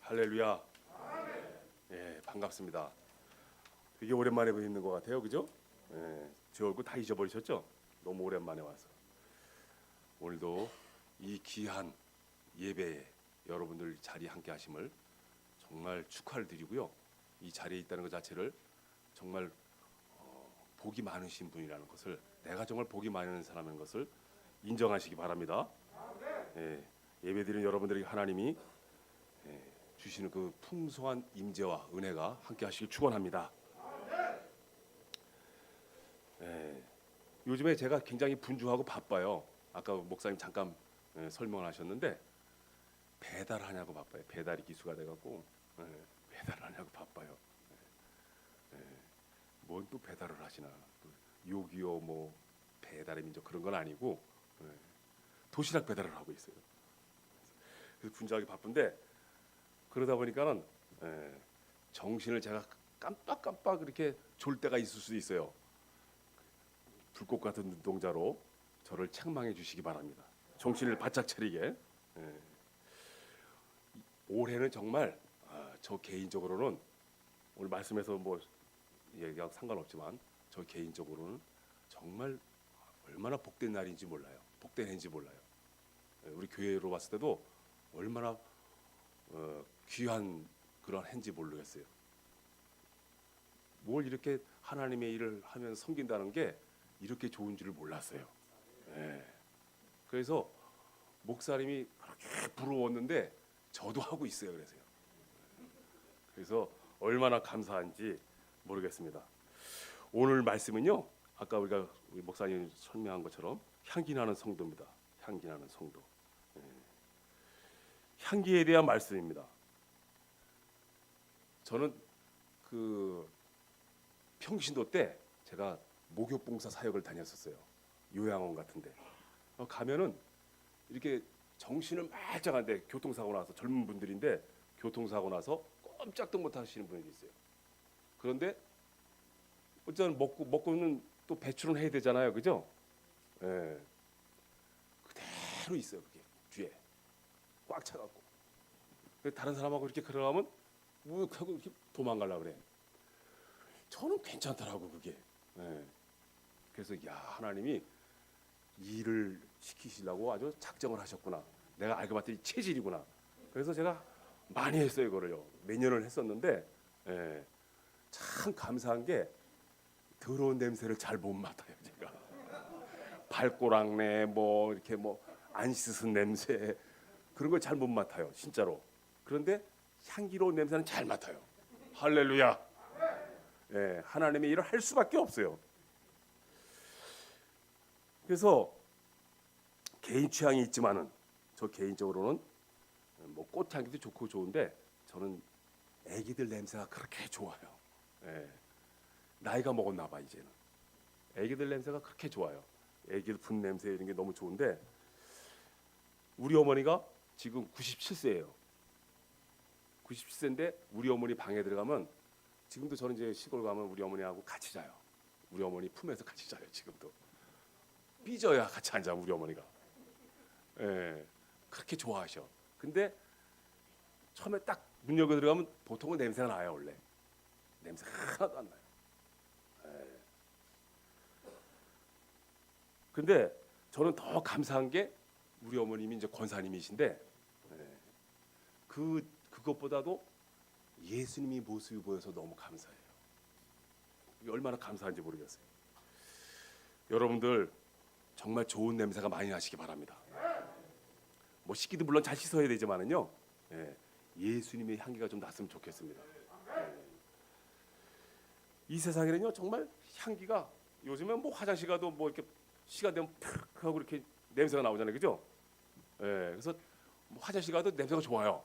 할렐루야. 예, 반갑습니다. 되게 오랜만에 뵙는 것 같아요, 그죠? 예, 제 얼굴 다 잊어버리셨죠? 너무 오랜만에 와서 오늘도 이 귀한 예배에 여러분들 자리 함께 하심을 정말 축하를 드리고요. 이 자리에 있다는 것 자체를 정말 복이 많으신 분이라는 것을, 내가 정말 복이 많은 사람인 것을 인정하시기 바랍니다. 예, 예배드리는 여러분들에게 하나님이 주시는 그 풍성한 임재와 은혜가 함께 하시길 축원합니다. 요즘에 제가 굉장히 분주하고 바빠요. 아까 목사님 잠깐 설명을 하셨는데 배달하냐고 바빠요. 배달이 기수가 돼갖고 배달하냐고 바빠요. 뭔 또 배달을 하시나? 요기요 뭐 배달의 민족 그런 건 아니고 도시락 배달을 하고 있어요. 그래서 분주하게 바쁜데 그러다 보니까는 정신을 제가 깜빡깜빡 이렇게 졸 때가 있을 수도 있어요. 불꽃 같은 눈동자로 저를 책망해 주시기 바랍니다. 정신을 바짝 차리게. 올해는 정말 저 개인적으로는 오늘 말씀에서 뭐 얘기하고 상관없지만 저 개인적으로는 정말 얼마나 복된 날인지 몰라요. 복된 해인지 몰라요. 우리 교회로 봤을 때도 얼마나 귀한 그런 해인지 모르겠어요. 뭘 이렇게 하나님의 일을 하면서 섬긴다는 게 이렇게 좋은 줄을 몰랐어요. 그래서 목사님이 그렇게 부러웠는데 저도 하고 있어요. 그래서 얼마나 감사한지 모르겠습니다. 오늘 말씀은요, 아까 우리 목사님 설명한 것처럼 향기 나는 성도입니다. 향기 나는 성도. 향기에 대한 말씀입니다. 저는 그 평신도 때 제가 목욕봉사 사역을 다녔었어요. 요양원 같은데 가면은 이렇게 정신을 말짱한데 교통사고 나서 젊은 분들인데 교통사고 나서 꼼짝도 못 하시는 분들이 있어요. 그런데 어쨌든 먹고는 또 배출은 해야 되잖아요, 그죠? 예. 그대로 있어요, 그게 뒤에 꽉 차갖고. 다른 사람하고 이렇게 걸어가면 우윽하고 이렇게 도망가려고 그래. 저는 괜찮더라고 그게. 그래서 야, 하나님이 일을 시키시려고 아주 작정을 하셨구나. 내가 알고 봤더니 체질이구나. 그래서 제가 많이 했어요, 이거를요. 몇 년을 했었는데 참 감사한 게 더러운 냄새를 잘 못 맡아요, 제가. 발꼬락내 뭐 이렇게 뭐 안 씻은 냄새 그런 걸 잘 못 맡아요, 진짜로. 그런데 향기로운 냄새는 잘 맡아요. 할렐루야. 하나님의 일을 할 수밖에 없어요. 그래서 개인 취향이 있지만은 저 개인적으로는 뭐 꽃향기도 좋고 좋은데 저는 애기들 냄새가 그렇게 좋아요. 나이가 먹었나 봐 이제는. 애기들 냄새가 그렇게 좋아요. 애기들 분 냄새 이런 게 너무 좋은데 우리 어머니가 지금 97세예요. 97세인데 우리 어머니 방에 들어가면 지금도 저는 이제 시골 가면 우리 어머니하고 같이 자요. 우리 어머니 품에서 같이 자요. 지금도 삐져야 같이 앉아 우리 어머니가. 그렇게 좋아하셔. 근데 처음에 딱 문 열고 들어가면 보통은 냄새가 나요. 원래 냄새 하나도 안 나요. 근데 저는 더 감사한 게 우리 어머님이 이제 권사님이신데 그것보다도 예수님이 모습이 보여서 너무 감사해요. 이게 얼마나 감사한지 모르겠어요. 여러분들 정말 좋은 냄새가 많이 나시기 바랍니다. 뭐 씻기도 물론 잘 씻어야 되지만은요, 예수님의 향기가 좀 났으면 좋겠습니다. 이 세상에는요 정말 향기가 요즘엔 뭐 화장실 가도 뭐 이렇게 시간 되면 푹 하고 이렇게 냄새가 나오잖아요, 그죠? 그래서 뭐 화장실 가도 냄새가 좋아요.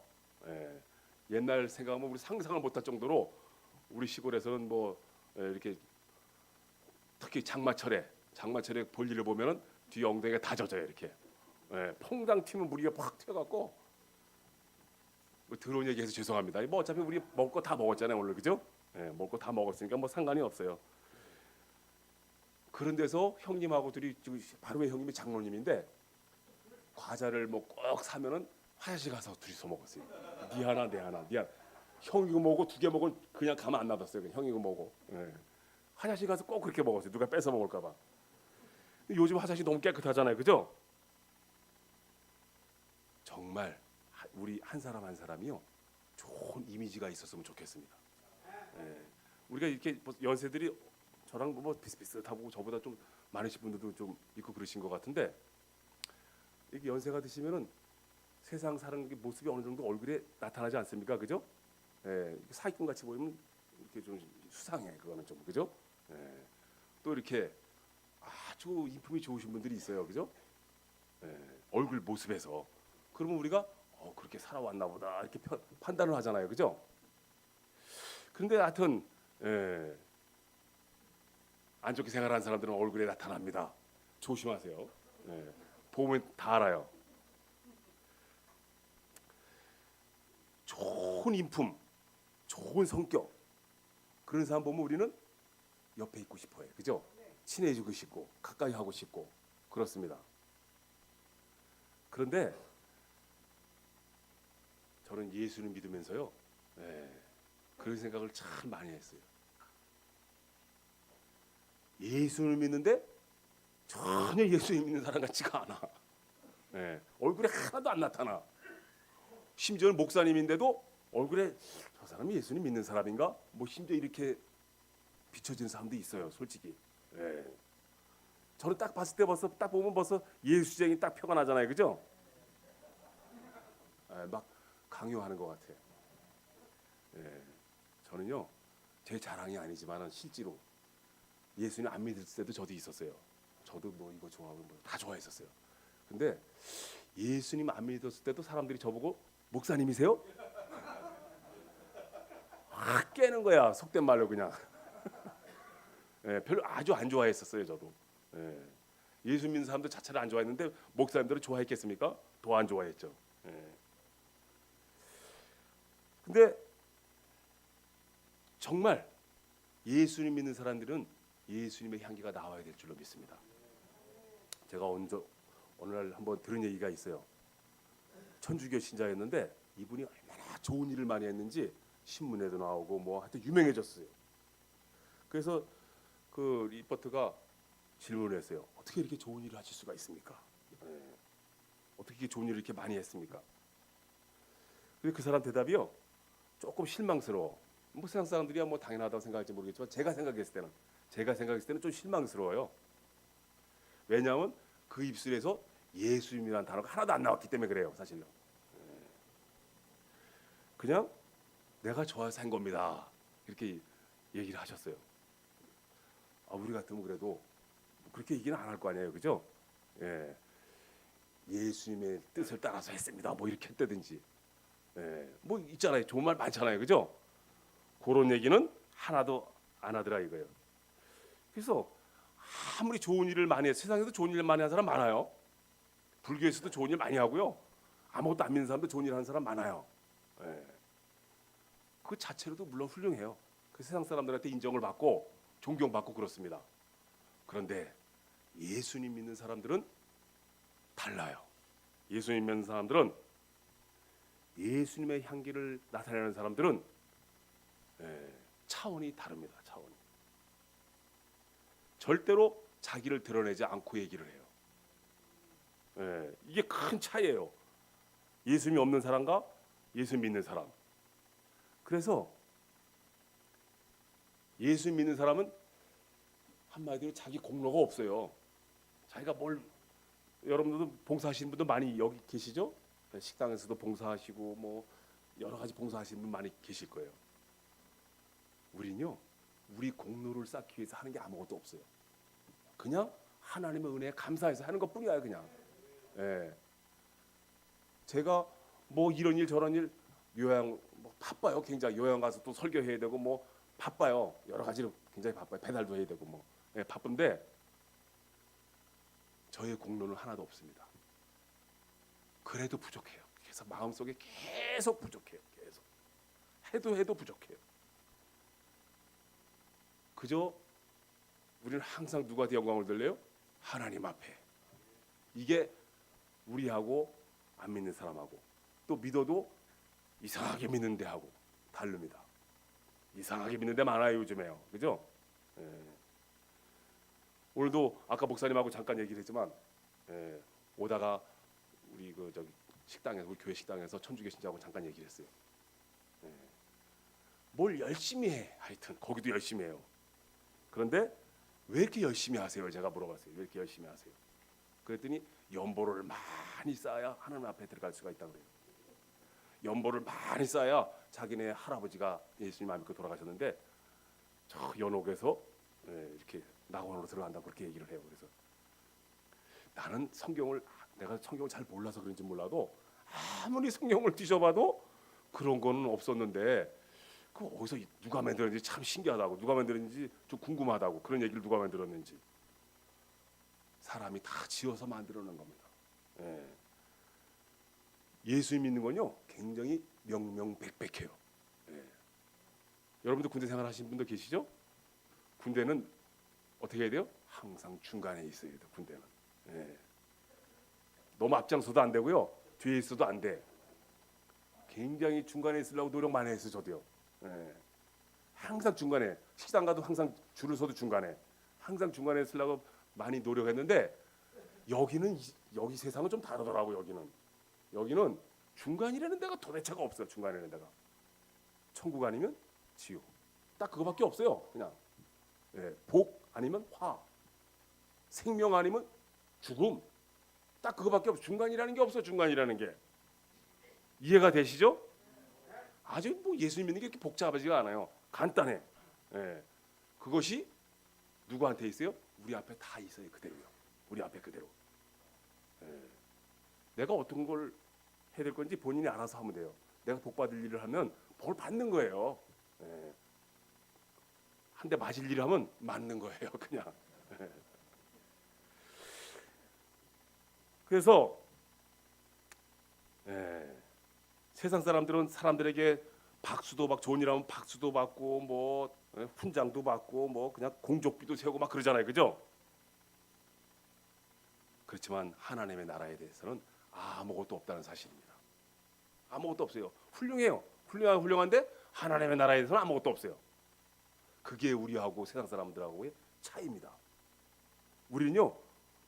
옛날 생각하면 우리 상상을 못할 정도로 우리 시골에서는 뭐 이렇게 특히 장마철에 볼일을 보면은 뒤 엉덩이가 다 젖어요 이렇게. 퐁당 튀면 무리가 팍 튀어갖고 뭐 더러운 얘기해서 죄송합니다. 뭐 어차피 우리 먹을 거 다 먹었잖아요 오늘, 그죠? 먹을 거 다 먹었으니까 뭐 상관이 없어요. 그런 데서 형님하고 둘이 바로 왜 형님이 장로님인데 과자를 뭐 꼭 사면은 화장실 가서 둘이서 먹었어요. 니 하나 내 하나. 니 하나. 형이고 뭐고 두 개 먹은 그냥 가만 안 놔뒀어요. 그냥 형이고 뭐고. 예. 화장실 가서 꼭 그렇게 먹었어요. 누가 뺏어 먹을까 봐. 요즘 화장실 너무 깨끗하잖아요. 그죠? 정말 우리 한 사람 한 사람이요. 좋은 이미지가 있었으면 좋겠습니다. 예. 우리가 이렇게 연세들이 저랑 뭐 비슷비슷하고 저보다 좀 많으신 분들도 좀 있고 그러신 것 같은데 이게 연세가 드시면은 세상 사는 게 모습이 어느 정도 얼굴에 나타나지 않습니까? 그죠? 예, 사기꾼 같이 보이면 이렇게 좀 수상해. 그거는 좀 그죠? 예, 또 이렇게 아주 인품이 좋으신 분들이 있어요. 그죠? 예, 얼굴 모습에서 그러면 우리가 그렇게 살아왔나 보다 이렇게 판단을 하잖아요. 그죠? 그런데 하여튼 안 좋게 생활하는 사람들은 얼굴에 나타납니다. 조심하세요. 예, 보면 다 알아요. 좋은 인품, 좋은 성격 그런 사람 보면 우리는 옆에 있고 싶어요. 그죠? 친해지고 싶고 가까이 하고 싶고 그렇습니다. 그런데 저는 예수를 믿으면서요. 그런 생각을 참 많이 했어요. 예수를 믿는데 전혀 예수를 믿는 사람 같지가 않아. 얼굴에 하나도 안 나타나. 심지어는 목사님인데도 얼굴에 저 사람이 예수님 믿는 사람인가? 뭐 심지어 이렇게 비춰지는 사람도 있어요. 솔직히. 저는 딱 봤을 때 딱 보면 벌써 예수쟁이 딱 표가 나잖아요. 그죠? 막 강요하는 것 같아. 저는요 제 자랑이 아니지만은 실제로 예수님 안 믿을 때도 저도 있었어요. 저도 뭐 이거 좋아하고 뭐 다 좋아했었어요. 근데 예수님 안 믿었을 때도 사람들이 저보고 목사님이세요? 깨는 거야. 속된 말로 그냥. 별로 아주 안 좋아했었어요. 저도. 예수 믿는 사람들 자체를 안 좋아했는데 목사님들은 좋아했겠습니까? 더 안 좋아했죠. 근데 정말 예수님 믿는 사람들은 예수님의 향기가 나와야 될 줄로 믿습니다. 제가 어느 날 한번 들은 얘기가 있어요. 천주교 신자였는데 이분이 얼마나 좋은 일을 많이 했는지 신문에도 나오고 뭐 하여튼 유명해졌어요. 그래서 그 리포터가 질문을 했어요. 어떻게 이렇게 좋은 일을 하실 수가 있습니까? 어떻게 이렇게 좋은 일을 이렇게 많이 했습니까? 근데 그 사람 대답이요. 조금 실망스러워. 뭐 세상 사람들이야 뭐 당연하다고 생각할지 모르겠지만 제가 생각했을 때는 좀 실망스러워요. 왜냐하면 그 입술에서 예수님이라는 단어가 하나도 안 나왔기 때문에 그래요. 사실요. 그냥 내가 좋아서 한 겁니다. 이렇게 얘기를 하셨어요. 우리 같으면 그래도 그렇게 얘기는 안 할 거 아니에요. 그죠? 예수님의 뜻을 따라서 했습니다. 뭐 이렇게 했다든지. 뭐 있잖아요. 좋은 말 많잖아요. 그죠? 그런 얘기는 하나도 안 하더라 이거예요. 그래서 아무리 좋은 일을 많이 해 세상에도 좋은 일을 많이 하는 사람 많아요. 불교에서도 좋은 일 많이 하고요. 아무것도 안 믿는 사람도 좋은 일 하는 사람 많아요. 그 자체로도 물론 훌륭해요. 그 세상 사람들한테 인정을 받고 존경받고 그렇습니다. 그런데 예수님 믿는 사람들은 달라요. 예수님 믿는 사람들은 예수님의 향기를 나타내는 사람들은 차원이 다릅니다. 차원이. 절대로 자기를 드러내지 않고 얘기를 해요. 이게 큰 차이예요. 예수님이 없는 사람과 예수 믿는 사람. 그래서 예수 믿는 사람은 한마디로 자기 공로가 없어요. 자기가 여러분들도 봉사하시는 분도 많이 여기 계시죠? 식당에서도 봉사하시고 뭐 여러 가지 봉사하시는 분 많이 계실 거예요. 우리는요, 우리 공로를 쌓기 위해서 하는 게 아무것도 없어요. 그냥 하나님의 은혜에 감사해서 하는 것뿐이야 그냥. 제가 뭐 이런 일 저런 일 요양 뭐 바빠요. 굉장히 요양 가서 또 설교해야 되고 뭐 바빠요. 여러 가지로 굉장히 바빠요. 배달도 해야 되고 뭐 바쁜데 저의 공로는 하나도 없습니다. 그래도 부족해요. 그래서 마음속에 계속 부족해요. 계속 해도 부족해요. 그저 우리는 항상 누구한테 영광을 돌려요? 하나님 앞에. 이게 우리하고 안 믿는 사람하고 또 믿어도 이상하게 믿는데 하고 다릅니다. 이상하게 믿는데 많아요 요즘에요, 그죠? 예. 오늘도 아까 목사님하고 잠깐 얘기를 했지만 오다가 우리 그 저기 식당에서 우리 교회 식당에서 천주교신자하고 잠깐 얘기를 했어요. 뭘 열심히 해. 하여튼 거기도 열심히 해요. 그런데 왜 이렇게 열심히 하세요? 제가 물어봤어요. 왜 이렇게 열심히 하세요? 그랬더니 연보를 많이 쌓아야 하나님 앞에 들어갈 수가 있다고 그래요. 연보를 많이 쌓아야 자기네 할아버지가 예수님 안 믿고 돌아가셨는데 저 연옥에서 이렇게 낙원으로 들어간다고 그렇게 얘기를 해요. 그래서 나는 내가 성경을 잘 몰라서 그런지 몰라도 아무리 성경을 뒤져봐도 그런 거는 없었는데 그 어디서 누가 만들었는지 참 신기하다고, 누가 만들었는지 좀 궁금하다고, 그런 얘기를 누가 만들었는지 사람이 다 지어서 만들어낸 겁니다. 예수 믿는 건요 굉장히 명명백백해요. 여러분들 군대 생활하신 분들 계시죠? 군대는 어떻게 해야 돼요? 항상 중간에 있어야 돼요. 군대는 너무 앞장서도 안 되고요, 뒤에 있어도 안 돼. 굉장히 중간에 있으려고 노력 많이 했어요. 저도요. 항상 중간에, 식당 가도 항상 줄을 서도 중간에, 항상 중간에 있으려고 많이 노력했는데 여기 세상은 좀 다르더라고. 여기는 중간이라는 데가 도대체가 없어요. 중간이라는 데가 천국 아니면 지옥, 딱 그거밖에 없어요. 그냥 복 아니면 화, 생명 아니면 죽음, 딱 그거밖에 없어. 중간이라는 게 없어. 중간이라는 게 이해가 되시죠? 아주 뭐 예수 믿는 게 이렇게 복잡하지가 않아요. 간단해. 그것이 누구한테 있어요? 우리 앞에 다 있어요. 그대로요. 우리 앞에 그대로. 내가 어떤 걸 해야 될 건지 본인이 알아서 하면 돼요. 내가 복 받을 일을 하면 복을 받는 거예요. 한 대 맞을 일을 하면 맞는 거예요. 그냥. 그래서 세상 사람들은 사람들에게 박수도 막 좋은 일 하면 박수도 받고 뭐 훈장도 받고 뭐 그냥 공족비도 세우고 막 그러잖아요. 그죠? 그렇지만 하나님의 나라에 대해서는 아무것도 없다는 사실입니다. 아무것도 없어요. 훌륭해요. 훌륭한데 하나님의 나라에 대해서는 아무것도 없어요. 그게 우리하고 세상 사람들하고의 차이입니다. 우리는요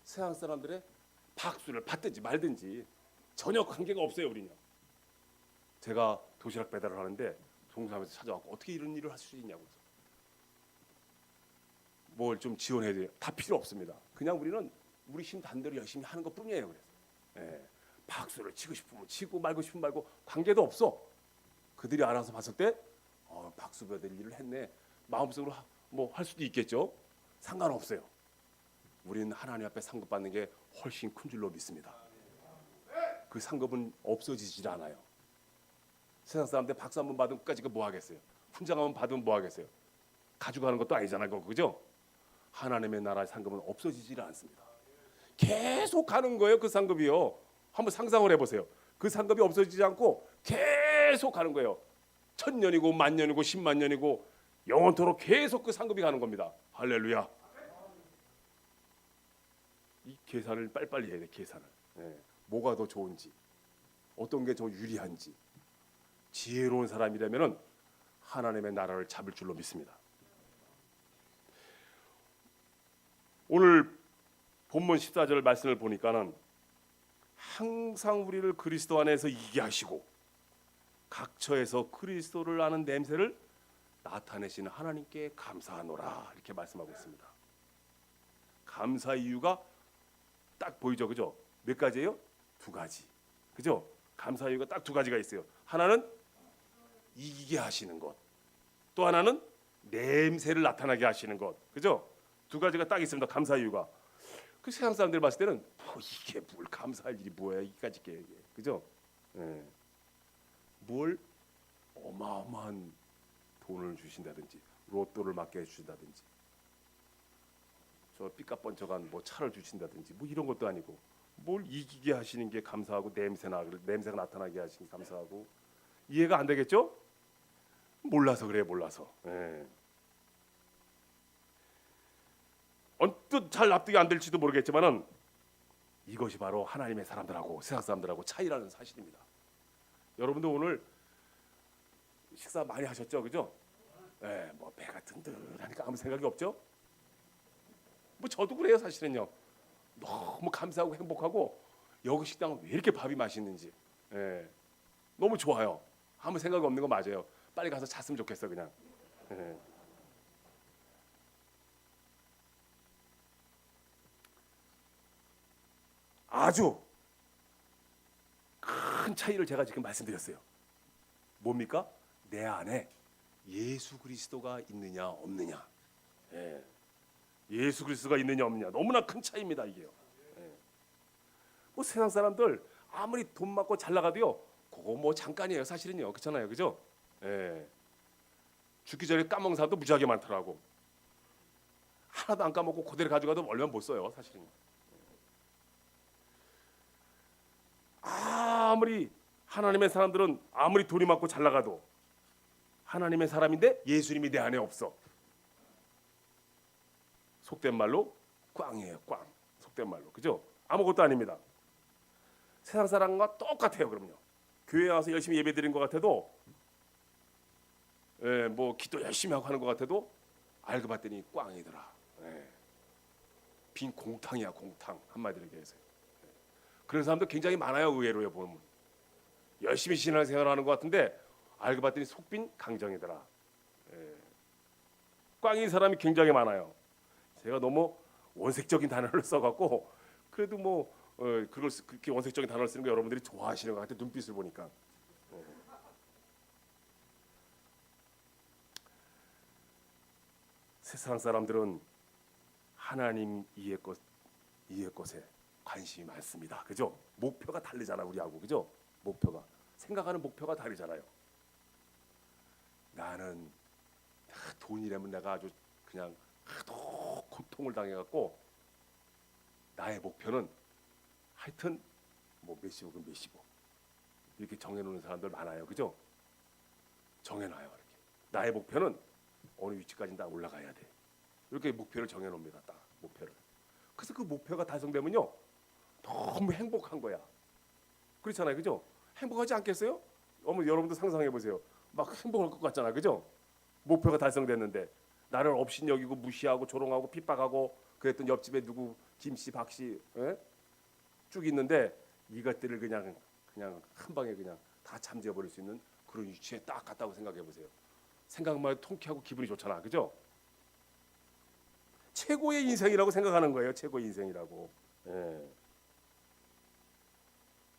세상 사람들의 박수를 받든지 말든지 전혀 관계가 없어요. 우리는요. 제가 도시락 배달을 하는데 동사무소에서 찾아왔고 어떻게 이런 일을 할 수 있냐고, 뭘 좀 지원해야 돼요. 다 필요 없습니다. 그냥 우리는 우리 힘 단대로 열심히 하는 것 뿐이에요. 그래서 박수를 치고 싶으면 치고 말고 싶으면 말고 관계도 없어. 그들이 알아서 봤을 때 박수 받을 일을 했네, 마음속으로 뭐 할 수도 있겠죠. 상관없어요. 우리는 하나님 앞에 상급 받는 게 훨씬 큰 줄로 믿습니다. 그 상급은 없어지질 않아요. 세상 사람들 박수 한번 받으면 끝까지 뭐 하겠어요? 훈장 한번 받으면 뭐 하겠어요? 가져가는 것도 아니잖아요. 그죠? 하나님의 나라의 상급은 없어지질 않습니다. 계속 가는 거예요. 그 상급이요. 한번 상상을 해보세요. 그 상급이 없어지지 않고 계속 가는 거예요. 1000년이고 10,000년이고 10만 년이고 영원토록 계속 그 상급이 가는 겁니다. 할렐루야. 이 계산을 빨리빨리 해야 돼. 계산을. 뭐가 더 좋은지, 어떤 게 더 유리한지. 지혜로운 사람이라면은 하나님의 나라를 잡을 줄로 믿습니다. 오늘 본문 14절 말씀을 보니까는 항상 우리를 그리스도 안에서 이기게 하시고 각 처에서 그리스도를 아는 냄새를 나타내시는 하나님께 감사하노라, 이렇게 말씀하고 있습니다. 감사 이유가 딱 보이죠, 그죠? 몇 가지예요? 2가지, 그죠? 감사 이유가 딱 2가지가 있어요. 하나는 이기게 하시는 것, 또 하나는 냄새를 나타나게 하시는 것, 그죠? 2가지가 딱 있습니다. 감사 이유가. 그 세상 사람들 봤을 때는 이게 뭘 감사할 일이 뭐야, 이까짓 게, 그죠? 뭘 어마어마한 돈을 주신다든지 로또를 맞게 해주신다든지 저 삐까뻔쩍한 뭐 차를 주신다든지 뭐 이런 것도 아니고 뭘 이기게 하시는 게 감사하고 냄새가 나타나게 하시는 게 감사하고. 이해가 안 되겠죠? 몰라서 그래요. 몰라서. 언뜻 잘 납득이 안 될지도 모르겠지만은 이것이 바로 하나님의 사람들하고 세상 사람들하고 차이라는 사실입니다. 여러분도 오늘 식사 많이 하셨죠, 그죠? 예, 뭐 배가 든든하니까 아무 생각이 없죠. 뭐 저도 그래요, 사실은요. 너무 감사하고 행복하고 여기 식당은 왜 이렇게 밥이 맛있는지, 예, 너무 좋아요. 아무 생각이 없는 거 맞아요. 빨리 가서 잤으면 좋겠어 그냥. 예. 아주 큰 차이를 제가 지금 말씀드렸어요. 뭡니까? 내 안에 예수 그리스도가 있느냐 없느냐. 예. 예수 그리스도가 있느냐 없느냐 너무나 큰 차이입니다 이게요. 예. 뭐 세상 사람들 아무리 돈 많고 잘 나가도요, 그거 뭐 잠깐이에요 사실은요. 그렇잖아요, 그죠? 예. 죽기 전에 까먹은 사람도 무지하게 많더라고. 하나도 안 까먹고 그대로 가져가도 얼마 못 써요 사실은. 아무리 하나님의 사람들은 아무리 돈이 많고 잘 나가도 하나님의 사람인데 예수님이 내 안에 없어. 속된 말로 꽝이에요, 꽝. 속된 말로, 그죠? 아무것도 아닙니다. 세상 사람과 똑같아요. 그럼요. 교회 와서 열심히 예배드린 것 같아도, 예, 뭐 기도 열심히 하고 하는 것 같아도 알고 봤더니 꽝이더라. 예. 빈 공탕이야, 공탕. 한마디로 얘기해서. 예. 그런 사람도 굉장히 많아요. 의외로요, 보면. 열심히 신앙생활하는 것 같은데 알고 봤더니 속빈 강정이더라. 예. 꽝인 사람이 굉장히 많아요. 제가 너무 원색적인 단어를 써갖고 그래도 뭐 그걸 그렇게 원색적인 단어를 쓰는 거 여러분들이 좋아하시는 것 같아, 눈빛을 보니까. 세상 사람들은 하나님 이해 것에 관심이 많습니다, 그죠? 목표가 다르잖아 우리하고, 그죠? 목표가, 생각하는 목표가 다르잖아요. 나는 돈이라면 내가 아주 그냥 하도 고통을 당해갖고 나의 목표는 하여튼 뭐 몇십억은 몇십억 이렇게 정해놓는 사람들 많아요, 그죠? 정해놔요 이렇게. 나의 목표는 어느 위치까지 다 올라가야 돼. 이렇게 목표를 정해놓습니다, 딱 목표를. 그래서 그 목표가 달성되면요 너무 행복한 거야. 그렇잖아요, 그죠? 행복하지 않겠어요? 여러분도 상상해 보세요. 막 행복할 것 같잖아, 그죠? 목표가 달성됐는데 나를 업신여기고 무시하고 조롱하고 핍박하고 그랬던 옆집에 누구 김씨 박씨, 예? 쭉 있는데 이것들을 그냥 한 방에 그냥 다 잠재워 버릴 수 있는 그런 위치에 딱 갔다고 생각해 보세요. 생각만 해도 통쾌하고 기분이 좋잖아, 그죠? 최고의 인생이라고 생각하는 거예요, 최고의 인생이라고. 예.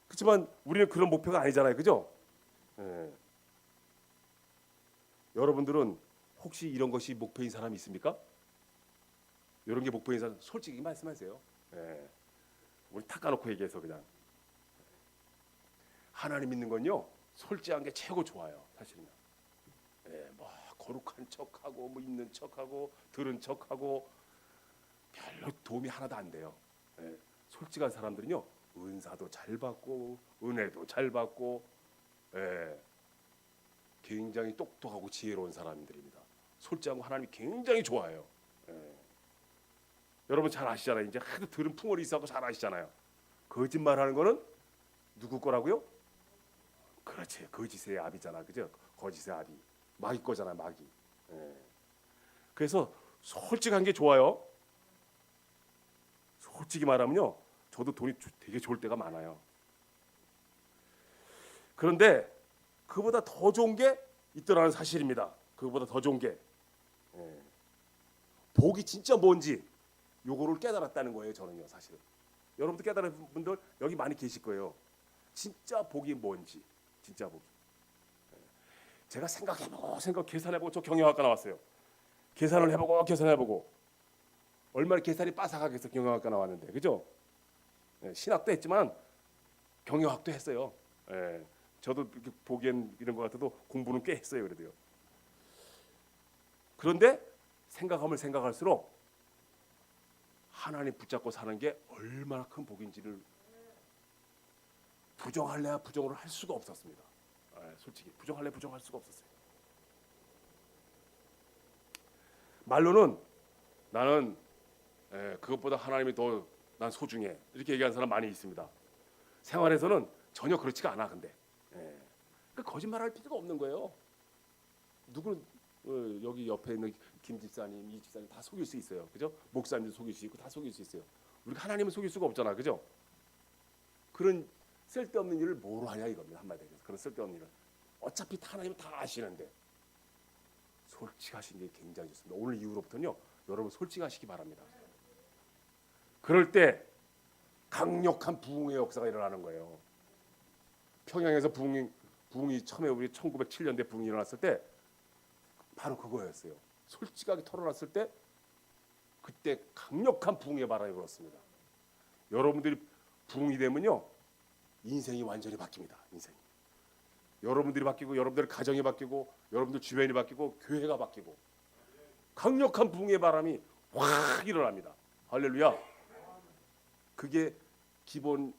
그렇지만 우리는 그런 목표가 아니잖아요, 그죠? 예. 여러분들은 혹시 이런 것이 목표인 사람이 있습니까? 이런 게 목표인 사람 솔직히 말씀하세요. 예. 우리 탁 까놓고 얘기해서 그냥. 하나님 믿는 건요 솔직한 게 최고 좋아요, 사실은. 예, 뭐 거룩한 척하고 뭐 있는 척하고 들은 척하고 별로 도움이 하나도 안 돼요. 예, 솔직한 사람들은요 은사도 잘 받고 은혜도 잘 받고, 예, 굉장히 똑똑하고 지혜로운 사람들입니다. 솔직한 거 하나님이 굉장히 좋아해요. 예. 여러분 잘 아시잖아요. 이제 하도 들은 풍월이 있어서 잘 아시잖아요. 거짓말하는 거는 누구 거라고요? 그렇지, 거짓의 아비잖아, 그죠? 거짓의 아비, 마귀 거잖아, 마귀. 예. 그래서 솔직한 게 좋아요. 솔직히 말하면요, 저도 돈이 되게 좋을 때가 많아요. 그런데 그보다 더 좋은 게 있더라는 사실입니다. 그보다 더 좋은 게, 예, 복이 진짜 뭔지 요거를 깨달았다는 거예요. 저는요, 사실은. 여러분도 깨달은 분들 여기 많이 계실 거예요. 진짜 복이 뭔지, 진짜 복이. 예. 제가 생각해보고 계산해보고, 저 경영학과 나왔어요. 계산을 해보고 얼마나 계산이 빠삭하게 해서 경영학과 나왔는데, 그죠? 예, 신학도 했지만 경영학도 했어요. 예, 저도 이렇게 보기엔 이런 것 같아도 공부는 꽤 했어요, 그래도요. 그런데 생각할수록 하나님 붙잡고 사는 게 얼마나 큰 복인지를 부정할래야 부정을 할 수가 없었습니다. 예, 솔직히 부정할 수가 없었어요. 말로는 나는, 예, 그것보다 하나님이 더 난 소중해 이렇게 얘기하는 사람 많이 있습니다. 생활에서는 전혀 그렇지가 않아. 근데, 예, 그 거짓말할 필요가 없는 거예요. 누구는 여기 옆에 있는 김 집사님, 이 집사님 다 속일 수 있어요, 그죠? 목사님도 속일 수 있고 다 속일 수 있어요. 우리가 하나님은 속일 수가 없잖아, 그죠? 그런 쓸데없는 일을 뭐로 하냐 이겁니다. 한마디로 그런 쓸데없는 일을 어차피 하나님은 다 아시는데 솔직하신 게 굉장히 좋습니다. 오늘 이후로부터는요, 여러분 솔직하시기 바랍니다. 그럴 때 강력한 부흥의 역사가 일어나는 거예요. 평양에서 부흥이 처음에 우리 1907년대 부흥이 일어났을 때 바로 그거였어요. 솔직하게 털어놨을 때 그때 강력한 부흥의 바람이 불었습니다. 여러분들이 부흥이 되면요, 인생이 완전히 바뀝니다. 인생이. 여러분들이 바뀌고 여러분들 가정이 바뀌고 여러분들 주변이 바뀌고 교회가 바뀌고 강력한 부흥의 바람이 확 일어납니다. 할렐루야. 그게 기본이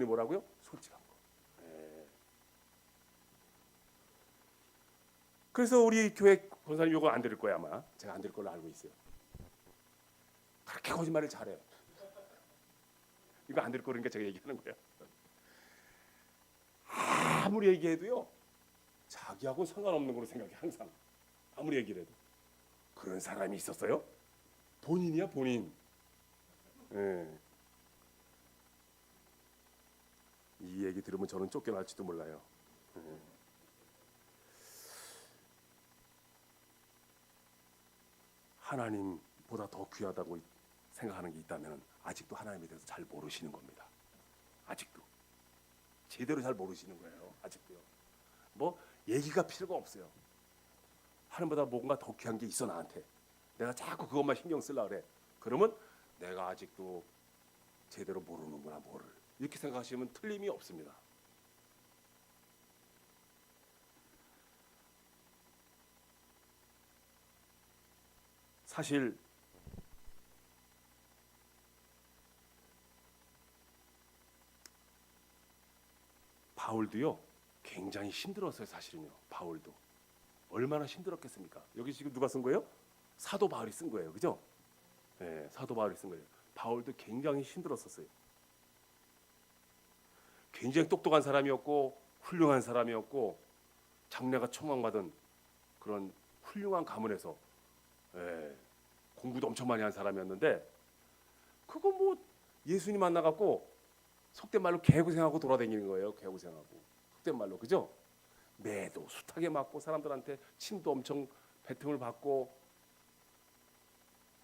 뭐라고요? 솔직한 거. 네. 그래서 우리 교회 권사님 이거 안 들을 거야 아마. 제가 안 들을 걸로 알고 있어요. 그렇게 거짓말을 잘해요. 이거 안 들을 거니까 제가 얘기하는 거예요. 아무리 얘기해도요, 자기하고 상관없는 걸로 생각해. 항상 아무리 얘기를 해도. 그런 사람이 있었어요? 본인이야 본인. 네. 이 얘기 들으면 저는 쫓겨날지도 몰라요. 네. 하나님보다 더 귀하다고 생각하는 게 있다면 아직도 하나님에 대해서 잘 모르시는 겁니다. 아직도 제대로 잘 모르시는 거예요. 아직도요. 뭐 얘기가 필요가 없어요. 하나님보다 뭔가 더 귀한 게 있어 나한테. 내가 자꾸 그것만 신경 쓰려고 그래. 그러면 내가 아직도 제대로 모르는구나 뭐를. 이렇게 생각하시면 틀림이 없습니다. 사실 바울도요 굉장히 힘들었어요. 사실은요. 바울도 얼마나 힘들었겠습니까? 여기 지금 누가 쓴 거예요? 사도 바울이 쓴 거예요. 그죠? 네, 사도 바울이 쓴 거예요. 바울도 굉장히 힘들었었어요. 굉장히 똑똑한 사람이었고 훌륭한 사람이었고 장래가 초망받은 그런 훌륭한 가문에서 공부도 엄청 많이 한 사람이었는데 그거 뭐 예수님 만나갖고 속된 말로 개고생하고 돌아다니는 거예요. 개고생하고 속된 말로. 그죠? 매도 숱하게 맞고 사람들한테 침도 엄청 배통을 받고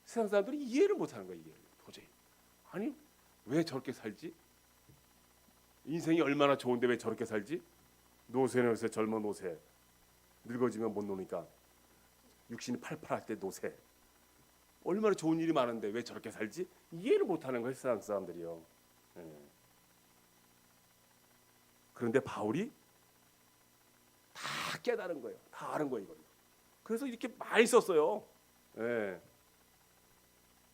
세상 사람들이 이해를 못하는 거예요. 이해를 도저히. 아니 왜 저렇게 살지? 인생이 얼마나 좋은데 왜 저렇게 살지? 노쇠는 요새 젊은 노쇠, 늙어지면 못 노니까 육신이 팔팔할 때 노쇠. 얼마나 좋은 일이 많은데 왜 저렇게 살지? 이해를 못하는 거예요. 세상 사람들이요. 그런데 바울이 다 깨달은 거예요. 다 아는 거예요. 이걸. 그래서 이렇게 많이 썼어요.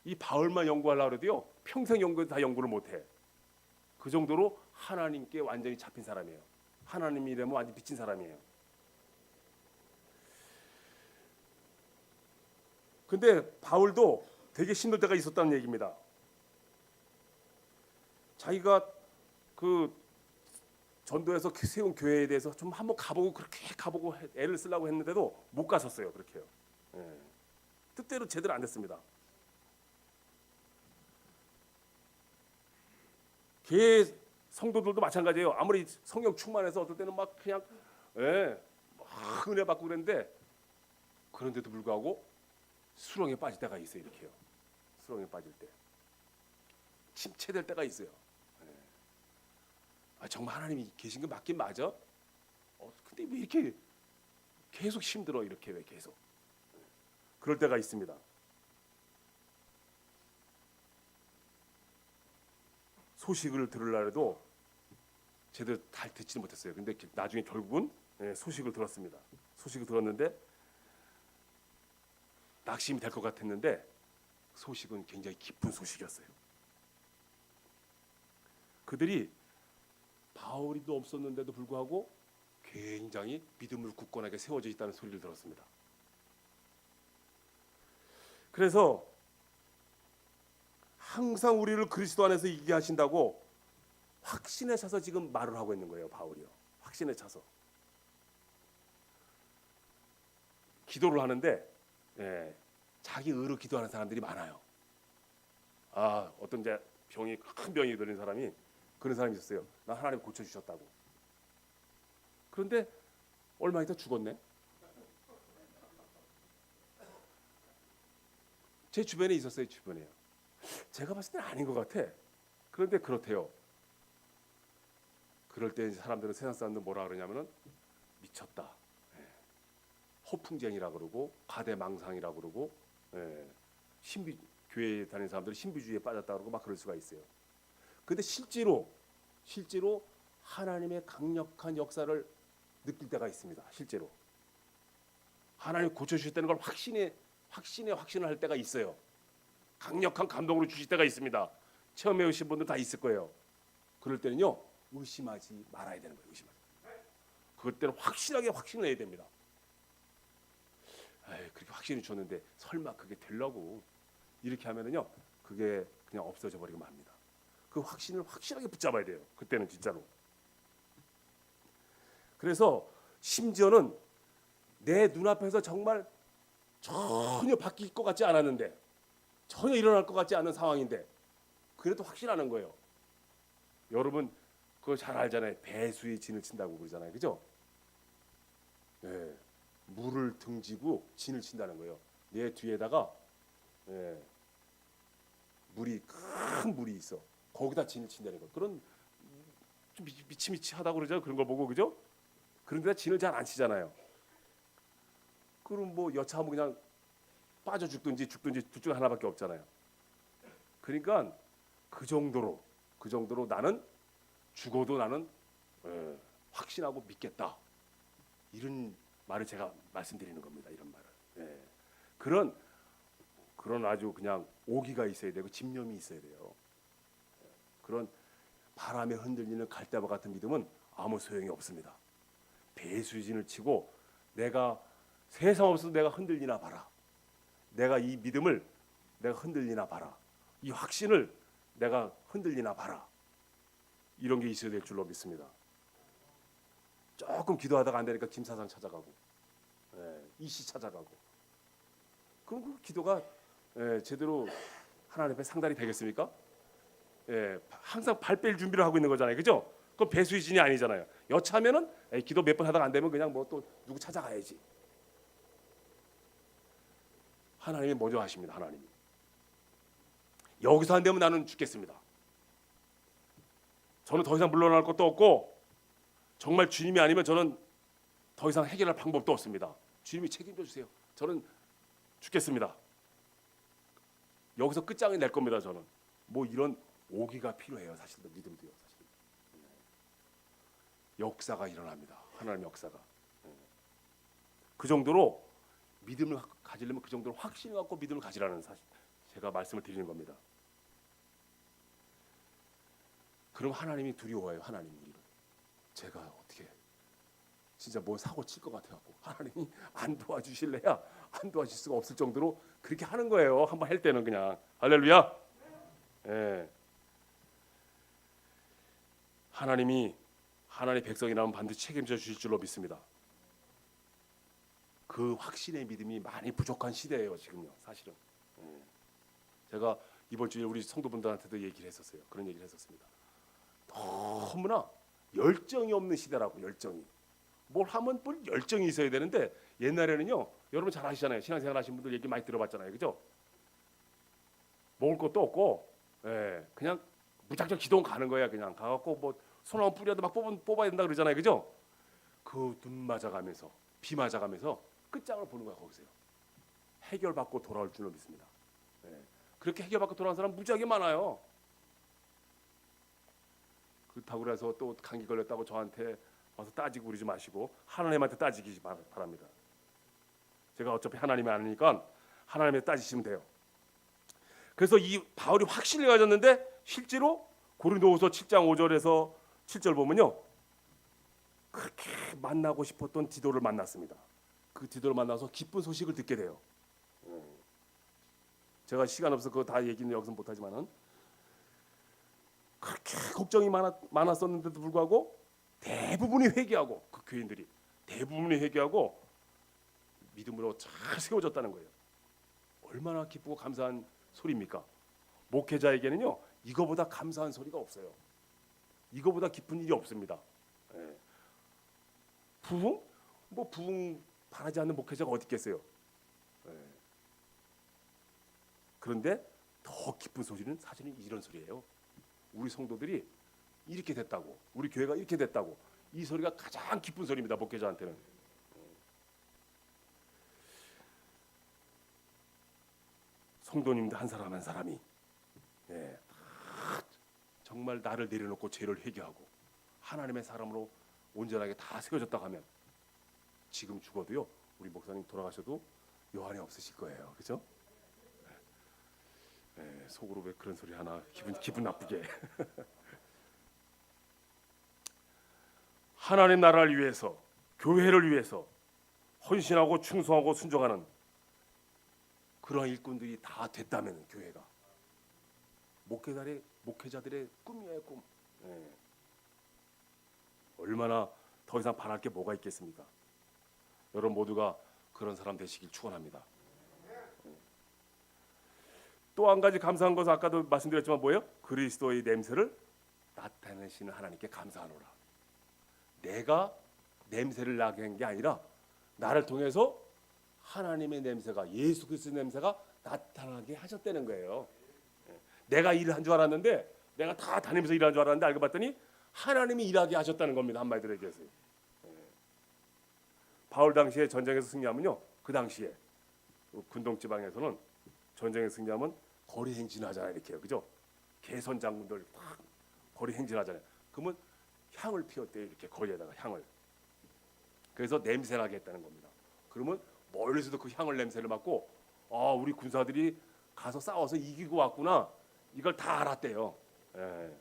이 바울만 연구하려고 해도요 평생 연구해도 다 연구를 못해. 그 정도로 하나님께 완전히 잡힌 사람이에요. 하나님이 되면 완전히 비친 사람이에요. 근데 바울도 되게 힘들 때가 있었다는 얘기입니다. 자기가 그 전도에서 세운 교회에 대해서 좀 한번 가보고 그렇게 가보고 애를 쓰려고 했는데도 못 갔었어요. 그렇게요. 뜻대로 제대로 안 됐습니다. 교회 성도들도 마찬가지예요. 아무리 성령 충만해서 어떨 때는 막 그냥 막 은혜 받고 그랬는데 그런데도 불구하고 수렁에 빠질 때가 있어요. 이렇게요. 수렁에 빠질 때 침체될 때가 있어요. 정말 하나님이 계신 게 맞긴 맞아. 근데 왜 이렇게 계속 힘들어 이렇게 왜 계속 그럴 때가 있습니다. 소식을 들으려 해도 제대로 잘 듣지는 못했어요. 근데 나중에 결국은 소식을 들었습니다. 소식을 들었는데 낙심이 될 것 같았는데 소식은 굉장히 깊은 소식이었어요. 그들이 바울이도 없었는데도 불구하고 굉장히 믿음을 굳건하게 세워져 있다는 소리를 들었습니다. 그래서 항상 우리를 그리스도 안에서 이기게 하신다고 확신에 차서 지금 말을 하고 있는 거예요. 바울이요. 확신에 차서. 기도를 하는데 자기 의로 기도하는 사람들이 많아요. 어떤 이제 큰 병이 걸린 사람이 그런 사람이 있었어요. 나 하나님 고쳐주셨다고. 그런데 얼마 있다 죽었네. 제 주변에 있었어요. 주변에요. 제가 봤을 때는 아닌 것 같아. 그런데 그렇대요. 그럴 때 사람들은, 세상 사람들은 뭐라 그러냐면은 미쳤다, 허풍쟁이라 그러고 과대망상이라 그러고, 신비, 교회에 다니는 사람들은 신비주의에 빠졌다 그러고 막 그럴 수가 있어요. 근데 실제로 하나님의 강력한 역사를 느낄 때가 있습니다. 실제로 하나님 고쳐주셨다는 걸 확신을 할 때가 있어요. 강력한 감동으로 주실 때가 있습니다. 처음에 오신 분들 다 있을 거예요. 그럴 때는요, 의심하지 말아야 되는 거예요. 그럴 때는 확신을 해야 됩니다. 그렇게 확신이 줬는데 설마 그게 되려고 이렇게 하면은요, 그게 그냥 없어져 버리고 맙니다. 그 확신을 확실하게 붙잡아야 돼요. 그때는 진짜로. 그래서 심지어는 내 눈앞에서 정말 전혀 바뀔 것 같지 않았는데, 전혀 일어날 것 같지 않은 상황인데 그래도 확신하는 거예요. 여러분 그거 잘 알잖아요. 배수의 진을 친다고 그러잖아요. 그죠? 물을 등지고 진을 친다는 거예요. 내 뒤에다가 큰 물이 있어. 거기다 진을 친다는 거. 그런 좀 미치하다고 그러죠. 그런 걸 보고, 그죠? 그런데 진을 잘 안 치잖아요. 그럼 뭐 여차하면 그냥 빠져 죽든지 둘 중 하나밖에 없잖아요. 그러니까 그 정도로 나는 죽어도 나는 확신하고 믿겠다. 이런 말을 제가 말씀드리는 겁니다. 이런 말을. 그런 아주 그냥 오기가 있어야 되고 집념이 있어야 돼요. 그런 바람에 흔들리는 갈대와 같은 믿음은 아무 소용이 없습니다. 배수진을 치고 내가 세상 없어도 내가 흔들리나 봐라. 내가 이 믿음을 내가 흔들리나 봐라. 이 확신을 내가 흔들리나 봐라. 이런 게 있어야 될 줄로 믿습니다. 조금 기도하다가 안 되니까 김사장 찾아가고, 이씨 찾아가고. 그럼 그 기도가 제대로 하나님 앞에 상달이 되겠습니까? 항상 발 뺄 준비를 하고 있는 거잖아요, 그죠? 그건 배수진이 아니잖아요. 여차하면은 기도 몇 번 하다가 안 되면 그냥 뭐 또 누구 찾아가야지. 하나님이 먼저 하십니다. 하나님이. 여기서 안 되면 나는 죽겠습니다. 저는 더 이상 물러날 것도 없고, 정말 주님이 아니면 저는 더 이상 해결할 방법도 없습니다. 주님이 책임져 주세요. 저는 죽겠습니다. 여기서 끝장을 낼 겁니다. 저는 뭐 이런 오기가 필요해요. 사실 믿음도요. 사실 역사가 일어납니다. 하나님의 역사가. 그 정도로 믿음을 가지려면 그 정도로 확신을 갖고 믿음을 가지라는 사실 제가 말씀을 드리는 겁니다. 그럼 하나님이 두려워해요. 하나님 우리를. 제가 어떻게 진짜 뭐 사고 칠 것 같아갖고 하나님이 안 도와주실래야 안 도와줄 수가 없을 정도로 그렇게 하는 거예요. 한번 할 때는 그냥 할렐루야. 하나님의 백성이라면 반드시 책임져 주실 줄로 믿습니다. 그 확신의 믿음이 많이 부족한 시대예요. 지금요. 사실은. 제가 이번 주에 우리 성도분들한테도 얘기를 했었어요. 그런 얘기를 했었습니다. 너무나 열정이 없는 시대라고. 열정이. 뭘 하면 뭘 열정이 있어야 되는데, 옛날에는요, 여러분 잘 아시잖아요. 신앙생활 하신 분들 얘기 많이 들어봤잖아요. 그죠? 먹을 것도 없고, 그냥 무작정 기도원 가는 거야. 그냥 가갖고 뭐 손 한번 뿌려도 막 뽑아야 된다 그러잖아요. 그죠? 그 눈 맞아가면서 비 맞아가면서 끝장을 보는 거야. 거기서요. 해결받고 돌아올 줄로 믿습니다. 그렇게 해결받고 돌아온 사람 무지하게 많아요. 그렇다고 그래서 또 감기 걸렸다고 저한테 와서 따지고 그러지 마시고 하나님한테 따지기 바랍니다. 제가 어차피 하나님이 아니니까 하나님한테 따지시면 돼요. 그래서 이 바울이 확신을 가졌는데 실제로 고린도후서 7장 5절에서 7절 보면요, 그렇게 만나고 싶었던 디도를 만났습니다. 그 디도를 만나서 기쁜 소식을 듣게 돼요. 제가 시간 없어서 그거 다 얘기는 여기서 못하지만은 그렇게 걱정이 많았었는데도 불구하고 대부분이 회개하고, 그 교인들이 대부분이 회개하고 믿음으로 잘 세워졌다는 거예요. 얼마나 기쁘고 감사한 소리입니까? 목회자에게는요 이거보다 감사한 소리가 없어요. 이거보다 기쁜 일이 없습니다. 예. 부흥? 뭐 부흥 바라지 않는 목회자가 어디 있겠어요? 예. 그런데 더 기쁜 소리는 사실은 이런 소리예요. 우리 성도들이 이렇게 됐다고, 우리 교회가 이렇게 됐다고, 이 소리가 가장 기쁜 소리입니다. 목회자한테는. 성도님들 한 사람 한 사람이 예, 다 정말 나를 내려놓고 죄를 회개하고 하나님의 사람으로 온전하게 다 세워졌다고 하면 지금 죽어도요 우리 목사님 돌아가셔도 요한이 없으실 거예요. 그죠? 예, 속으로 왜 그런 소리 하나 기분 나쁘게. 하나님 나라를 위해서 교회를 위해서 헌신하고 충성하고 순종하는 그러한 일꾼들이 다 됐다면 교회가 목회자들의 꿈이에요. 꿈. 예. 얼마나 더 이상 바랄 게 뭐가 있겠습니까? 여러분 모두가 그런 사람 되시길 축원합니다. 또 한 가지 감사한 것은 아까도 말씀드렸지만 뭐예요? 그리스도의 냄새를 나타내시는 하나님께 감사하노라. 내가 냄새를 나게 한 게 아니라 나를 통해서 하나님의 냄새가, 예수 그리스도의 냄새가 나타나게 하셨다는 거예요. 내가 일을 한 줄 알았는데, 내가 다 다니면서 일한 줄 알았는데 알고 봤더니 하나님이 일하게 하셨다는 겁니다. 한마디로 얘기해서. 바울 당시에 전쟁에서 승리하면요, 그 당시에 군동 지방에서는 전쟁에 승리하면 거리 행진하잖아요. 이렇게요, 그죠? 개선 장군들 딱 거리 행진하잖아요. 그러면 향을 피웠대요. 이렇게 거리에다가 향을. 그래서 냄새나게 했다는 겁니다. 그러면 멀리서도 그 향을 냄새를 맡고 우리 군사들이 가서 싸워서 이기고 왔구나. 이걸 다 알았대요. 예.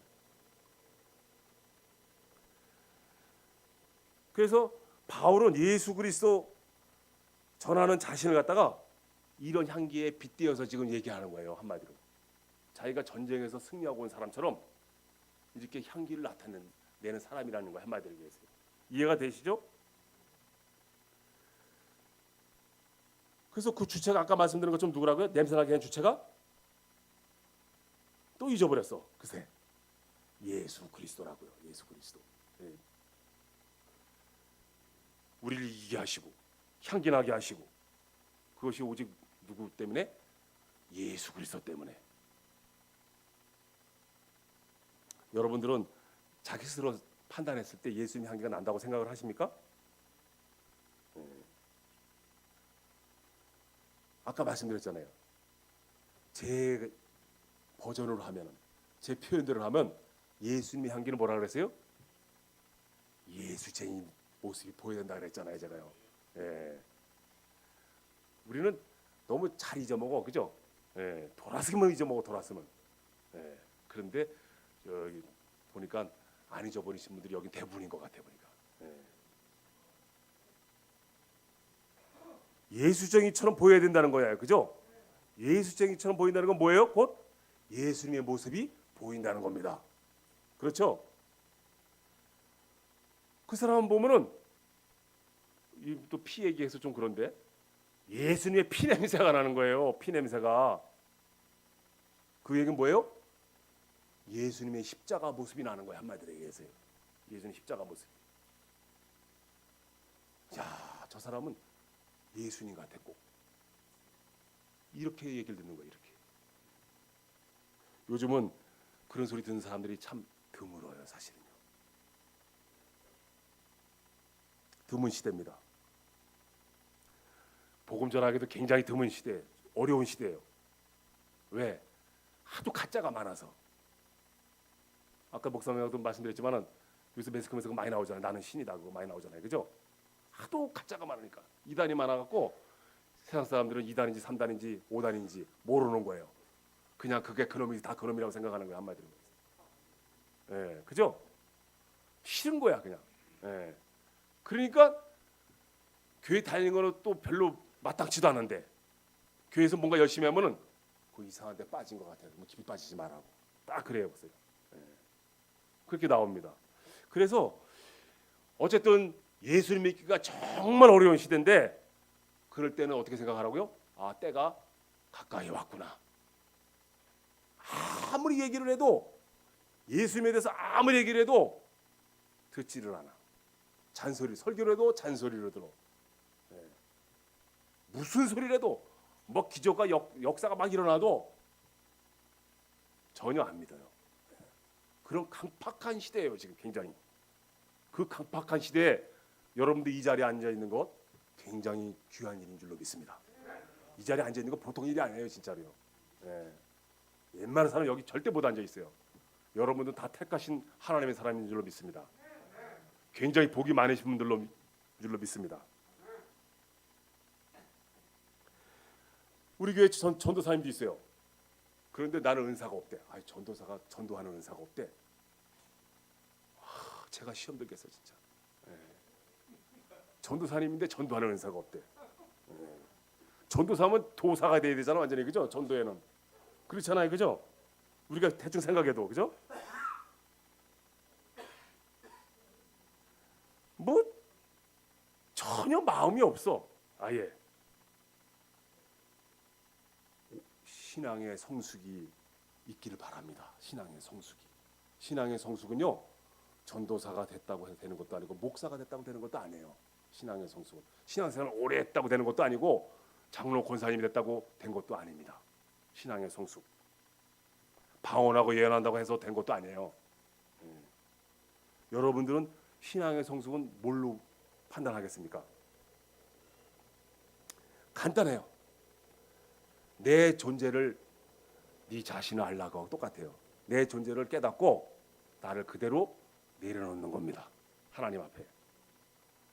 그래서 바울은 예수 그리스도 전하는 자신을 갖다가 이런 향기에 빗대어서 지금 얘기하는 거예요. 한마디로. 자기가 전쟁에서 승리하고 온 사람처럼 이렇게 향기를 나타내는 사람이라는 거예요. 한마디로 얘기해서. 이해가 되시죠? 그래서 그 주체가 아까 말씀드린 것처럼 누구라고요? 냄새나게 한 주체가? 또 잊어버렸어. 그새 예수 그리스도라고요. 예수 그리스도. 예. 우리를 이기게 하시고 향기 나게 하시고 그것이 오직 누구 때문에? 예수 그리스도 때문에. 여러분들은 자기 스스로 판단했을 때 예수님 향기가 난다고 생각을 하십니까? 아까 말씀드렸잖아요. 제 버전으로 하면, 제 표현대로 하면 예수님의 향기는 뭐라 그랬어요? 예수쟁이 모습이 보여야 된다 그랬잖아요, 제가요. 예. 우리는 너무 잘 잊어먹어, 그죠? 예. 돌았으면 잊어먹어, 돌았으면. 예. 그런데 여기 보니까 안 잊어버리신 분들이 여기 대부분인 것 같아 보니까. 예수쟁이처럼 보여야 된다는 거예요, 그죠? 예수쟁이처럼 보인다는 건 뭐예요? 곧 예수님의 모습이 보인다는 겁니다. 그렇죠? 그 사람 보면은 또 피 얘기해서 좀 그런데 예수님의 피 냄새가 나는 거예요. 피 냄새가. 그 얘기는 뭐예요? 예수님의 십자가 모습이 나는 거예요. 한마디로 얘기해서요. 예수님 십자가 모습. 야, 저 사람은 예수님 같았고. 이렇게 얘기를 듣는 거예요. 이렇게. 요즘은 그런 소리 듣는 사람들이 참 드물어요. 사실은요. 드문 시대입니다. 복음 전하기도 굉장히 드문 시대, 어려운 시대예요. 왜? 하도 가짜가 많아서. 아까 목사님하고도 말씀드렸지만은 요새 매스컴에서 많이 나오잖아요. 나는 신이다 그거 많이 나오잖아요. 그죠? 하도 가짜가 많으니까 이단이 많아갖고 세상 사람들은 2단인지 3단인지 5단인지 모르는 거예요. 그냥 그게 그놈이 다 그놈이라고 생각하는 거예요. 한마디로. 예, 그죠? 싫은 거야 그냥. 예. 그러니까 교회 다니는 거는 또 별로 마땅치도 않은데 교회에서 뭔가 열심히 하면은 그 이상한 데 빠진 것 같아요. 뭐 깊이 빠지지 말라고. 딱 그래요, 보세요. 예. 그렇게 나옵니다. 그래서 어쨌든 예수님 믿기가 정말 어려운 시대인데 그럴 때는 어떻게 생각하라고요? 아, 때가 가까이 왔구나. 아무리 얘기를 해도, 예수님에 대해서 아무리 얘기를 해도 듣지를 않아. 잔소리, 설교를 해도 잔소리를 들어. 예. 무슨 소리를 해도, 뭐 기적과 역사가 막 일어나도 전혀 안 믿어요. 그런 강팍한 시대예요, 지금 굉장히. 그 강팍한 시대에 여러분들 이 자리에 앉아 있는 것 굉장히 귀한 일인 줄로 믿습니다. 이 자리에 앉아 있는 거 보통 일이 아니에요, 진짜로요. 예. 웬만한 사람 여기 절대 못 앉아 있어요. 여러분들 다 택하신 하나님의 사람인 줄로 믿습니다. 굉장히 복이 많으신 분들로 줄로 믿습니다. 우리 교회 전도사님도 있어요. 그런데 나는 은사가 없대. 아, 전도사가 전도하는 은사가 없대. 제가 시험 들겠어 진짜. 예. 전도사님인데 전도하는 은사가 없대. 예. 전도사면 도사가 돼야 되잖아, 완전히. 그죠? 전도에는 그렇잖아요, 그죠? 우리가 대충 생각해도, 그죠? 뭐 전혀 마음이 없어, 아예. 신앙의 성숙이 있기를 바랍니다. 신앙의 성숙이. 신앙의 성숙은요, 전도사가 됐다고 해서 되는 것도 아니고, 목사가 됐다고 되는 것도 아니에요. 신앙의 성숙은 신앙생활을 오래 했다고 되는 것도 아니고, 장로 권사님이 됐다고 된 것도 아닙니다. 신앙의 성숙, 방언하고 예언한다고 해서 된 것도 아니에요. 여러분들은 신앙의 성숙은 뭘로 판단하겠습니까? 간단해요. 내 존재를, 네 자신을 알라고 똑같아요. 내 존재를 깨닫고 나를 그대로 내려놓는 겁니다. 하나님 앞에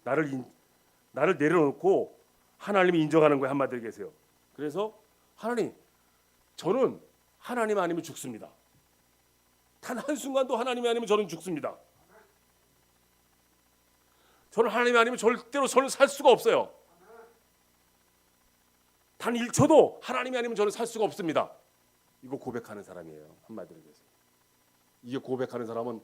나를 내려놓고 하나님이 인정하는 거예요. 한마디로 계세요. 그래서 하나님, 저는 하나님 아니면 죽습니다. 단 한순간도 하나님이 아니면 저는 죽습니다. 저는 하나님이 아니면 절대로 저는 살 수가 없어요. 단 1초도 하나님이 아니면 저는 살 수가 없습니다. 이거 고백하는 사람이에요. 한마디로 계세요. 이게 고백하는 사람은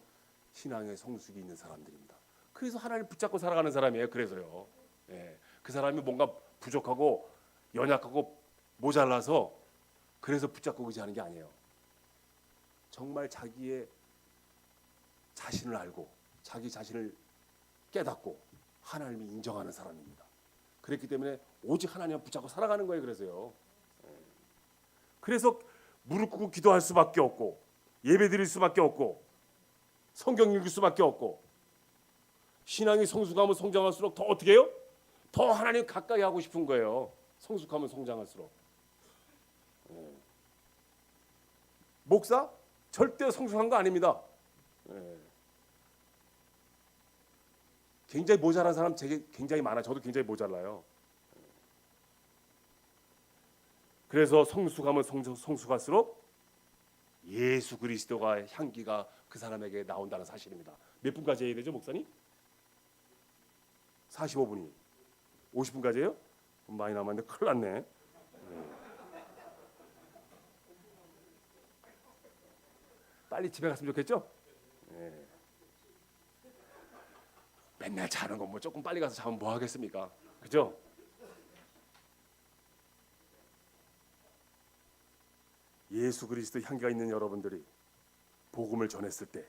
신앙의 성숙이 있는 사람들입니다. 그래서 하나님 붙잡고 살아가는 사람이에요. 그래서요. 예. 그 사람이 뭔가 부족하고 연약하고 모자라서 그래서 붙잡고 의지하는 게 아니에요. 정말 자기의 자신을 알고 자기 자신을 깨닫고 하나님이 인정하는 사람입니다. 그렇기 때문에 오직 하나님을 붙잡고 살아가는 거예요. 그래서요. 그래서 무릎 꿇고 기도할 수밖에 없고, 예배 드릴 수밖에 없고, 성경 읽을 수밖에 없고, 신앙이 성숙하면 성장할수록 더 어떻게 해요? 더 하나님 가까이 하고 싶은 거예요. 성숙하면 성장할수록. 목사? 절대 성숙한 거 아닙니다. 굉장히 모자란 사람 굉장히 많아. 저도 굉장히 모자라요. 그래서 성숙하면 성숙할수록 예수 그리스도가 향기가 그 사람에게 나온다는 사실입니다. 몇 분까지 해야 되죠, 목사님? 45분이. 50분까지 해요? 많이 남았는데 큰일 났네. 빨리 집에 갔으면 좋겠죠? 맨날 자는 거 뭐 조금 빨리 가서 자면 뭐 하겠습니까? 그죠? 예수 그리스도 향기가 있는 여러분들이 복음을 전했을 때,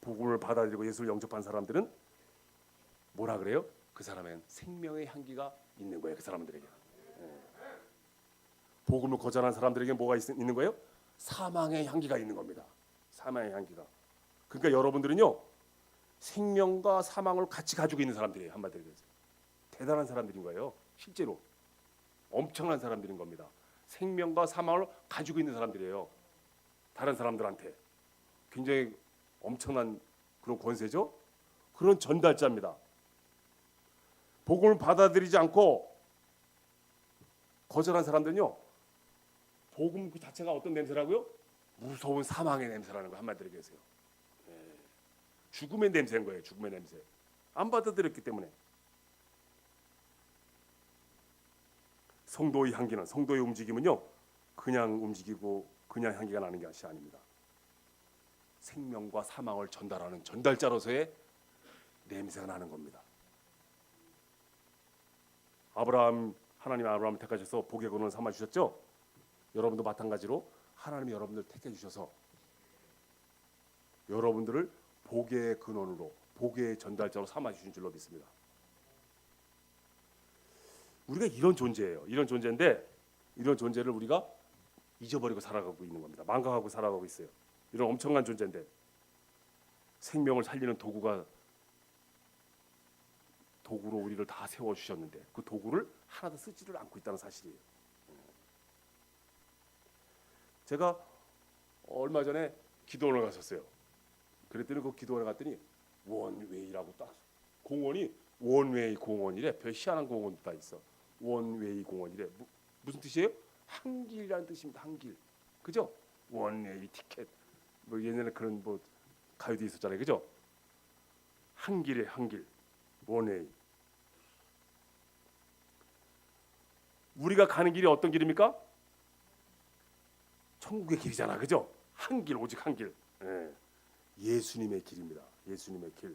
복음을 받아들이고 예수를 영접한 사람들은 뭐라 그래요? 그 사람에는 생명의 향기가 있는 거예요. 그 사람들에게. 복음을 거절한 사람들에게 뭐가 있는 거예요? 사망의 향기가 있는 겁니다. 사망의 향기가. 그러니까 여러분들은요, 생명과 사망을 같이 가지고 있는 사람들이에요. 한마디로 해서 대단한 사람들인 거예요. 실제로 엄청난 사람들인 겁니다. 생명과 사망을 가지고 있는 사람들이에요. 다른 사람들한테 굉장히 엄청난 그런 권세죠. 그런 전달자입니다. 복음을 받아들이지 않고 거절한 사람들은요, 복음 그 자체가 어떤 냄새라고요? 무서운 사망의 냄새라는 거. 한마디로 계세요. 죽음의 냄새인 거예요. 죽음의 냄새. 안 받아들였기 때문에. 성도의 향기는, 성도의 움직임은요, 그냥 움직이고 그냥 향기가 나는 것이 아닙니다. 생명과 사망을 전달하는 전달자로서의 냄새가 나는 겁니다. 아브라함 하나님이 아브라함을 택하셔서 복의 근원 삼아 주셨죠. 여러분도 마찬가지로 하나님이 여러분들 택해 주셔서 여러분들을 복의 근원으로, 복의 전달자로 삼아 주신 줄로 믿습니다. 우리가 이런 존재예요. 이런 존재인데 이런 존재를 우리가 잊어버리고 살아가고 있는 겁니다. 망각하고 살아가고 있어요. 이런 엄청난 존재인데 생명을 살리는 도구로 우리를 다 세워 주셨는데 그 도구를 하나도 쓰지를 않고 있다는 사실이에요. 제가 얼마 전에 기도원을 갔었어요. 그랬더니 그 기도원에 갔더니 원웨이라고 딱 공원이 원웨이 공원이래. 별 희한한 공원도 다 있어. 원웨이 공원이래. 무슨 뜻이에요? 한 길이라는 뜻입니다. 한 길. 그죠? 원웨이 티켓. 뭐 옛날에 그런 뭐 가요도 있었잖아요. 그죠? 한 길에 한 길. 원웨이. 우리가 가는 길이 어떤 길입니까? 천국의 길이잖아. 그죠? 한 길, 오직 한 길. 예. 예수님의 길입니다. 예수님의 길.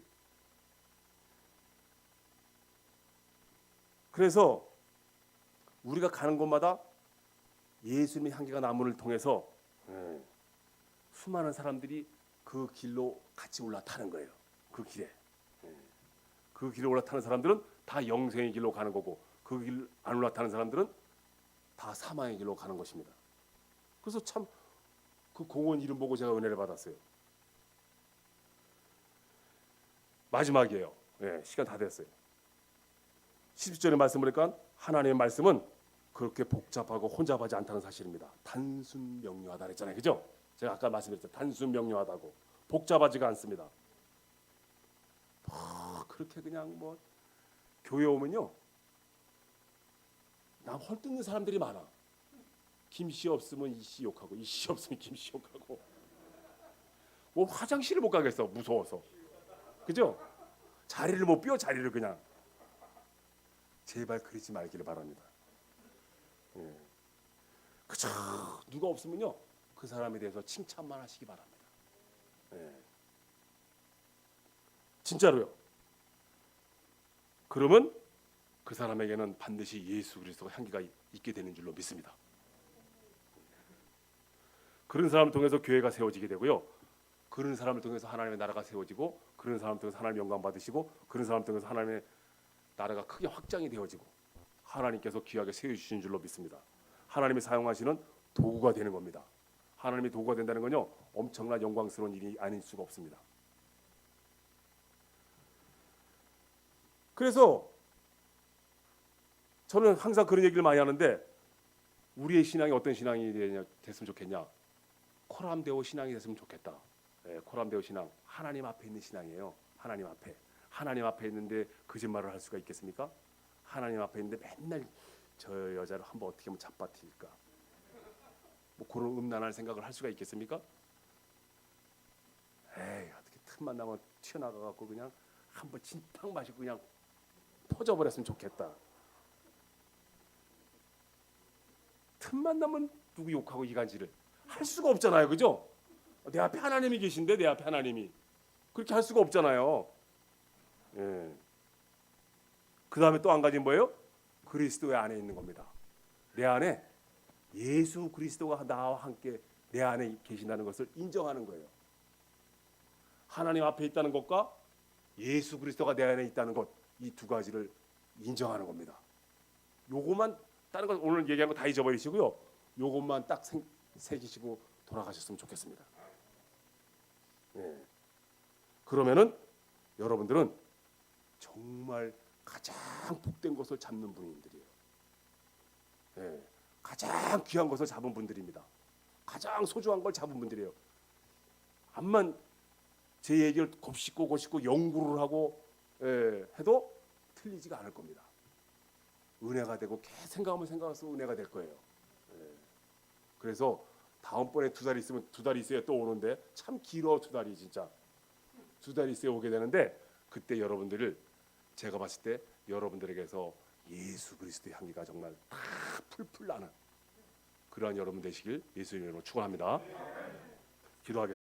그래서 우리가 가는 곳마다 예수님의 향기가 나무를 통해서 수많은 사람들이 그 길로 같이 올라타는 거예요. 그 길에. 그 길에 올라타는 사람들은 다 영생의 길로 가는 거고 그 길 안 올라타는 사람들은 다 사망의 길로 가는 것입니다. 그래서 참 그 공원 이름 보고 제가 은혜를 받았어요. 마지막이에요. 시간 다 됐어요. 10절의 말씀을 보니까 하나님의 말씀은 그렇게 복잡하고 혼잡하지 않다는 사실입니다. 단순 명료하다 그랬잖아요. 그죠? 제가 아까 말씀드렸죠. 단순 명료하다고. 복잡하지가 않습니다. 그렇게 그냥 뭐 교회 오면요. 나 헐뜯는 사람들이 많아. 김씨 없으면 이씨 욕하고 이씨 없으면 김씨 욕하고 뭐 화장실을 못 가겠어. 무서워서. 그죠? 자리를 못 비워. 자리를 그냥. 제발 그러지 말기를 바랍니다. 그쵸? 누가 없으면요 그 사람에 대해서 칭찬만 하시기 바랍니다. 진짜로요. 그러면 그 사람에게는 반드시 예수 그리스도의 향기가 있게 되는 줄로 믿습니다. 그런 사람을 통해서 교회가 세워지게 되고요. 그런 사람을 통해서 하나님의 나라가 세워지고 그런 사람을 통해서 하나님 영광 받으시고 그런 사람을 통해서 하나님의 나라가 크게 확장이 되어지고 하나님께서 귀하게 세워주신 줄로 믿습니다. 하나님이 사용하시는 도구가 되는 겁니다. 하나님이 도구가 된다는 건요 엄청난 영광스러운 일이 아닐 수가 없습니다. 그래서 저는 항상 그런 얘기를 많이 하는데 우리의 신앙이 어떤 신앙이 됐으면 좋겠냐? 코람데오 신앙이 됐으면 좋겠다. 코람데오 신앙, 하나님 앞에 있는 신앙이에요. 하나님 앞에 있는데 거짓말을 할 수가 있겠습니까? 하나님 앞에 있는데 맨날 저 여자를 한번 어떻게 하면 잡아뜨릴까? 뭐 그런 음란할 생각을 할 수가 있겠습니까? 에이 어떻게 틈만 나면 튀어나가갖고 그냥 한번 진탕 마시고 그냥 터져버렸으면 좋겠다. 틈만 나면 누구 욕하고 이간질을 할 수가 없잖아요. 그죠? 내 앞에 하나님이 계신데 내 앞에 하나님이 그렇게 할 수가 없잖아요. 그 다음에 또 한 가지 뭐예요? 그리스도의 안에 있는 겁니다. 내 안에 예수 그리스도가 나와 함께 내 안에 계신다는 것을 인정하는 거예요. 하나님 앞에 있다는 것과 예수 그리스도가 내 안에 있다는 것, 이 두 가지를 인정하는 겁니다. 요것만 다른 건 오늘 얘기한 거 다 잊어버리시고요. 요것만 딱 새기시고 돌아가셨으면 좋겠습니다. 그러면은 여러분들은 정말 가장 복된 것을 잡는 분들이에요. 가장 귀한 것을 잡은 분들입니다. 가장 소중한 걸 잡은 분들이에요. 암만 제 얘기를 곱씹고 연구를 하고 해도 틀리지가 않을 겁니다. 은혜가 되고 생각하면 은혜가 될 거예요. 그래서 다음번에 두 달 있어야 또 오는데 참 길어. 두 달이 진짜 두 달 있어야 오게 되는데 그때 여러분들을 제가 봤을 때 여러분들에게서 예수 그리스도의 향기가 정말 다 풀풀 나는 그러한 여러분 되시길 예수님의 이름으로 축원합니다. 기도하겠습니다.